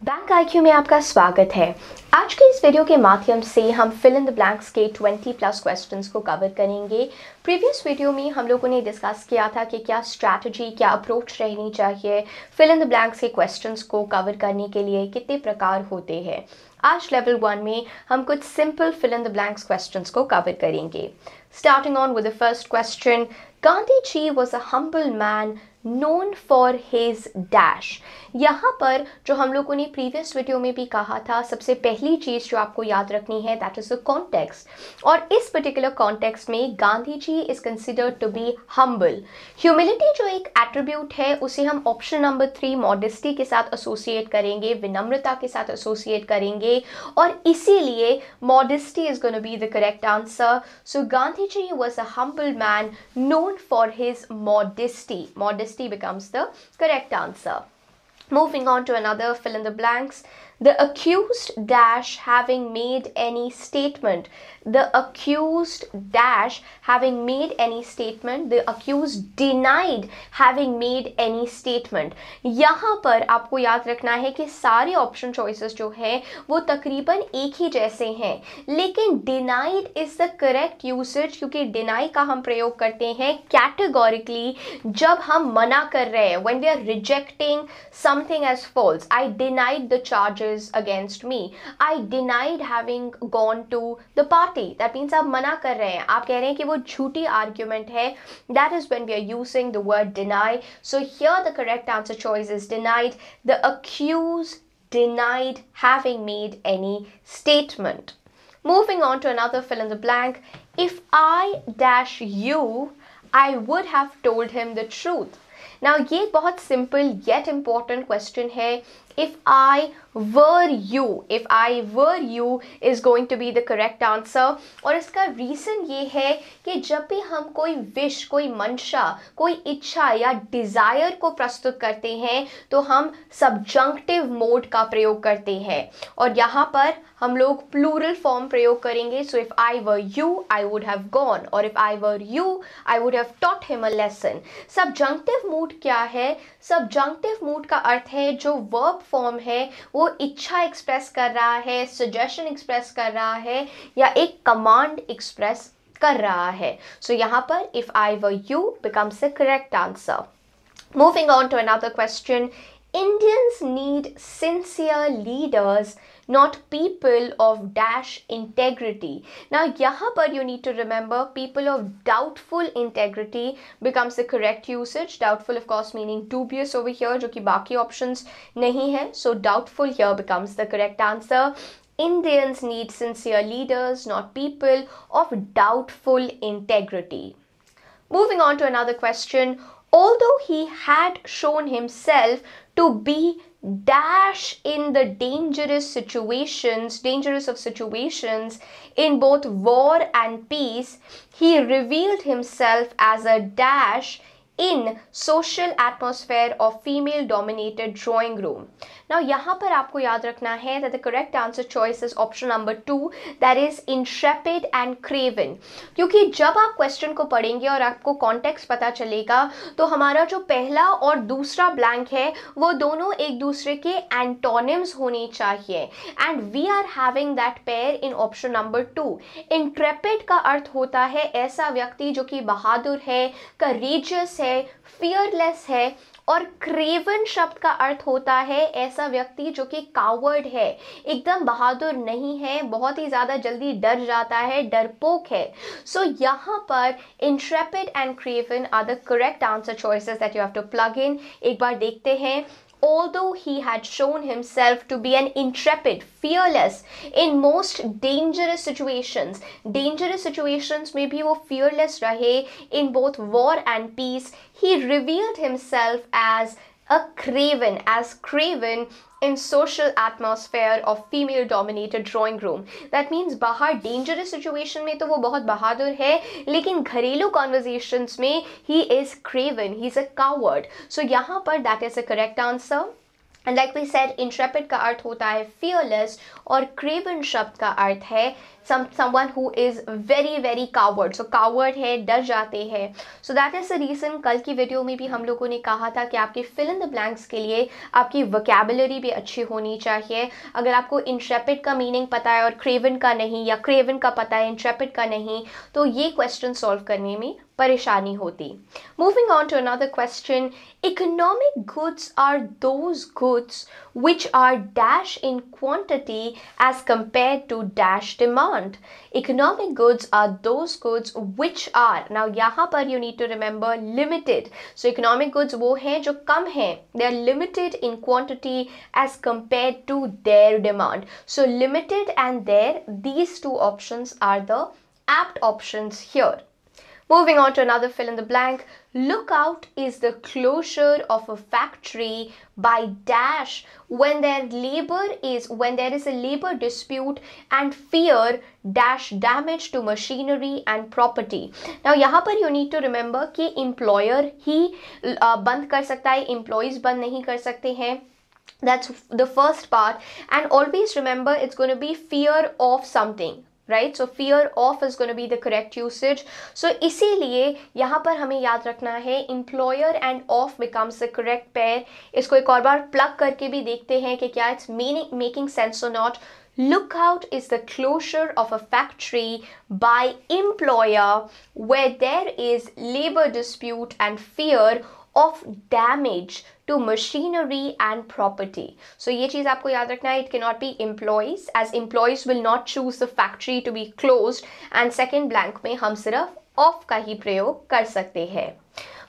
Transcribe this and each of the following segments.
Bank IQ में आपका स्वागत है। आज के इस वीडियो के माध्यम से हम फिल इन द ब्लैंक्स के 20 प्लस क्वेश्चंस को कवर करेंगे। प्रीवियस वीडियो में हम लोगों ने डिस्कस किया था कि क्या स्ट्रैटेजी, क्या अप्रोच रहनी चाहिए, फिल इन द ब्लैंक्स के क्वेश्चंस को कवर करने के लिए कितने प्रकार होते हैं। आज लेवल 1 में हम कुछ simple fill in the blanks questions को कवर करेंगे। Starting on with the first question, Gandhi ji was a humble man known for his dash। यहाँ पर जो हम लोगों ने प्रीवियस वीडियो में भी कहा था, सबसे पहली चीज़ जो आपको याद रखनी है दैट इज द कॉन्टेक्स्ट। और इस पर्टिकुलर कॉन्टेक्स्ट में Gandhi ji is considered to be humble. Humility जो एक एट्रीब्यूट है उसे हम ऑप्शन नंबर 3 मॉडेस्टी के साथ एसोसिएट करेंगे, विनम्रता के साथ एसोसिएट करेंगे, और इसीलिए modesty is gonna be the correct answer. So Gandhi ji was a humble man known for his modesty. Modesty becomes the correct answer. Moving on to another fill in the blanks. The accused dash having made any statement. The accused dash having made any statement. The accused denied having made any statement. यहाँ पर आपको याद रखना है कि सारे option choices जो हैं वो तकरीबन एक ही जैसे हैं, लेकिन denied is the correct usage, क्योंकि deny का हम प्रयोग करते हैं categorically जब हम मना कर रहे हैं, when we are rejecting something as false. I denied the charges against me. I denied having gone to the party. That means आप मना कर रहे हैं, आप कह रहे हैं कि वो झूठी आर्ग्यूमेंट है. That is when we are using the word deny. So here the correct answer choice is denied. The accused denied having made any statement. Moving on to another fill in the blank. If I dash you, I would have told him the truth. Now ये बहुत simple yet important question है. If I were you is going to be the correct answer. और इसका reason ये है कि जब भी हम कोई विश, कोई मंशा, कोई इच्छा या डिज़ायर को प्रस्तुत करते हैं तो हम सब्जंक्टिव मोड का प्रयोग करते हैं, और यहाँ पर हम लोग प्लूरल फॉर्म प्रयोग करेंगे. So if I were you I would have gone, और if I were you I would have taught him a lesson. Subjunctive mood क्या है? सब्जंक्टिव मूड का अर्थ है जो वर्ब फॉर्म है वो इच्छा एक्सप्रेस कर रहा है, सजेशन एक्सप्रेस कर रहा है, या एक कमांड एक्सप्रेस कर रहा है. सो यहाँ पर if I were you becomes the correct answer. Moving on to another question. Indians need sincere leaders, not people of dash integrity. Now यहाँ पर you need to remember people of doubtful integrity becomes the correct usage. Doubtful of course meaning dubious over here, जो कि बाकी options नहीं है. So doubtful here becomes the correct answer. Indians need sincere leaders, not people of doubtful integrity. Moving on to another question. Although he had shown himself to be dash in the dangerous of situations in both war and peace, he revealed himself as a dash in social atmosphere of female dominated drawing room. Now यहाँ पर आपको याद रखना है that the correct answer choice is option number 2, that is intrepid and craven. क्योंकि जब आप question को पढ़ेंगे और आपको कॉन्टेक्स्ट पता चलेगा तो हमारा जो पहला और दूसरा ब्लैंक है वो दोनों एक दूसरे के एंटोनिम्स होने चाहिए, and we are having that pair in option number 2. Intrepid का अर्थ होता है ऐसा व्यक्ति जो कि बहादुर है, करेजियस है, फियरलेस है, और क्रेवन शब्द का अर्थ होता है ऐसा व्यक्ति जो कि कावर्ड है, एकदम बहादुर नहीं है, बहुत ही ज़्यादा जल्दी डर जाता है, डरपोक है. सो यहाँ पर intrepid and craven are the correct answer choices that you have to plug in. एक बार देखते हैं. Although he had shown himself to be an intrepid, fearless in most dangerous situations में भी वो fearless रहे in both war and peace, he revealed himself as craven in social atmosphere of female dominated drawing room. That means बाहर dangerous situation में तो वो बहुत बहादुर है, लेकिन घरेलू conversations में he is craven, he is a coward. So यहाँ पर that is the correct answer. And like we said, intrepid का अर्थ होता है fearless और craven शब्द का अर्थ है someone who is very coward, so coward है, डर जाते हैं. So that is the reason कल की वीडियो में भी हम लोगों ने कहा था कि आपके fill in the blanks के लिए आपकी vocabulary भी अच्छी होनी चाहिए. अगर आपको intrepid का मीनिंग पता है और craven का नहीं, या craven का पता है intrepid का नहीं, तो ये क्वेश्चन सॉल्व करने में परेशानी होती. Moving on to another question. Economic goods are those goods which are dash in quantity as compared to dash demand. Economic goods are those goods which are, now यहाँ पर you need to remember limited. So economic goods वो हैं जो कम हैं, they are limited in quantity as compared to their demand. So limited and there, these two options are the apt options here. Moving on to another fill in the blank. Lookout is the closure of a factory by dash when there is a labor dispute and fear dash damage to machinery and property. Now यहाँ पर you need to remember कि employer ही बंद कर सकता है, employees बंद नहीं कर सकते हैं. That's the first part. And always remember it's going to be fear of something. Right, so fear of is going to be the correct usage. So इसीलिए यहाँ पर हमें याद रखना है employer and of becomes the correct pair. इसको एक और बार plug करके भी देखते हैं कि क्या it's making sense or not. Lookout is the closure of a factory by employer where there is labor dispute and fear of damage to machinery and property. So ये चीज़ आपको याद रखना है. It cannot be employees, as employees will not choose the factory to be closed. And second blank में हम सिर्फ of का ही प्रयोग कर सकते हैं.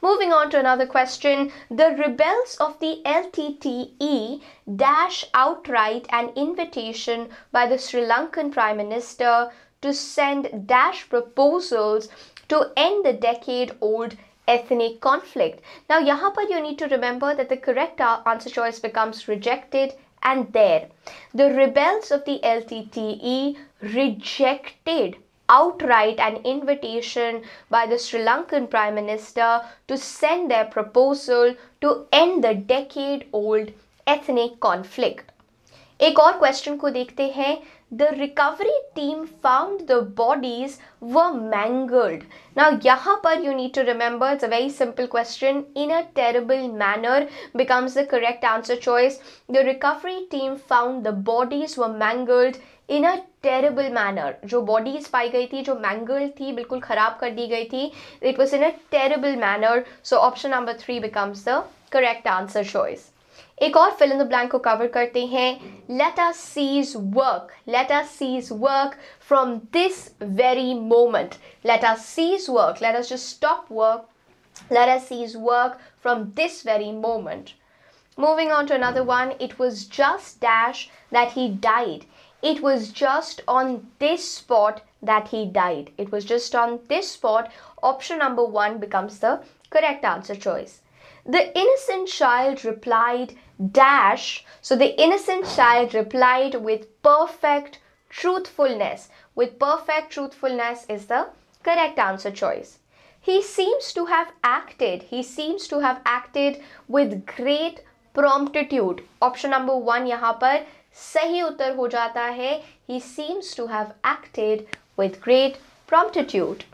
Moving on to another question. The rebels of the LTTE dash outright an invitation by the Sri Lankan Prime Minister to send dash proposals to end the decade-old ethnic conflict. Now यहाँ पर you need to remember that the correct answer choice becomes rejected and there. The rebels of the LTTE rejected outright an invitation by the Sri Lankan Prime Minister to send their proposal to end the decade-old ethnic conflict. एक और question को देखते हैं. The recovery team found the bodies were mangled. Now यहाँ पर you need to remember it's a very simple question. In a terrible manner becomes the correct answer choice. The recovery team found the bodies were mangled in a terrible manner. जो bodies पाई गई थी, जो mangled थी, बिल्कुल खराब कर दी गई थी, it was in a terrible manner. So option number 3 becomes the correct answer choice. एक और fill in the blank को cover करते हैं. Let us cease work. Let us cease work from this very moment. Let us cease work. Let us just stop work. Let us cease work from this very moment. Moving on to another one. It was just dash that he died. It was just on this spot that he died. It was just on this spot. Option number 1 becomes the correct answer choice. The innocent child replied dash. So the innocent child replied with perfect truthfulness. With perfect truthfulness is the correct answer choice. He seems to have acted. He seems to have acted with great promptitude. Option number 1 यहाँ पर सही उत्तर हो जाता है. He seems to have acted with great promptitude.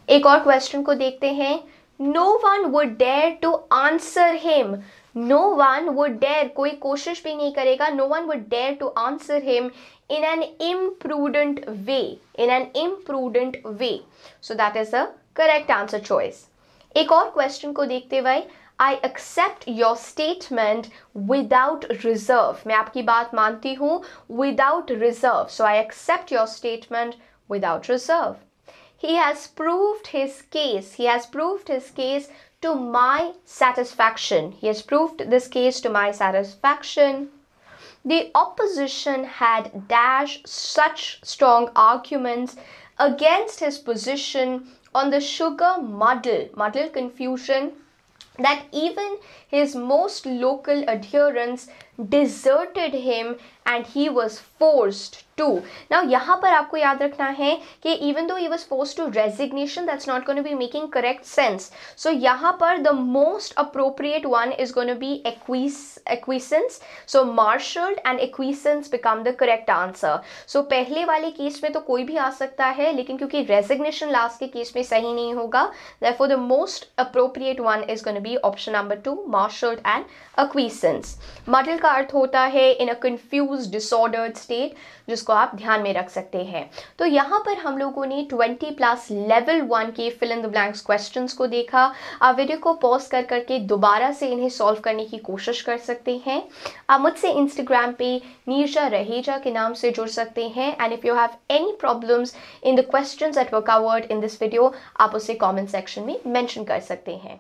एक और question को देखते हैं. No one would dare to answer him. No one would dare, कोई कोशिश भी नहीं करेगा. No one would dare to answer him in an imprudent way. In an imprudent way. So that is the correct answer choice. एक और question को देखते हुए. I accept your statement without reserve. मैं आपकी बात मानती हूँ without reserve. So I accept your statement without reserve. He has proved his case. He has proved his case to my satisfaction. He has proved this case to my satisfaction. The opposition had dashed such strong arguments against his position on the sugar muddle confusion that even his most local adherents deserted him and he was forced to. Now यहाँ पर आपको याद रखना है कि even though he was forced to resignation, that's not going to be making correct sense. So यहाँ पर the most appropriate one is going to be acquiescence. So marshaled and acquiescence become the correct answer. So पहले वाले case में तो कोई भी आ सकता है, लेकिन क्योंकि resignation लास्ट के केस में सही नहीं होगा, therefore the most appropriate one is going to be option number 2, marshaled and acquiescence. Muddle का अर्थ होता है in a confused, disordered state, जिसको आप ध्यान में रख सकते हैं. तो यहाँ पर हम लोगों ने 20 प्लस लेवल 1 के fill in the blanks questions को देखा. आप वीडियो को पॉज कर करके दोबारा से इन्हें सॉल्व करने की कोशिश कर सकते हैं. आप मुझसे इंस्टाग्राम पे नीरजा रहेजा के नाम से जुड़ सकते हैं. And if you have any problems in the questions that were covered in this video, आप उसे कमेंट सेक्शन में मेंशन कर सकते हैं.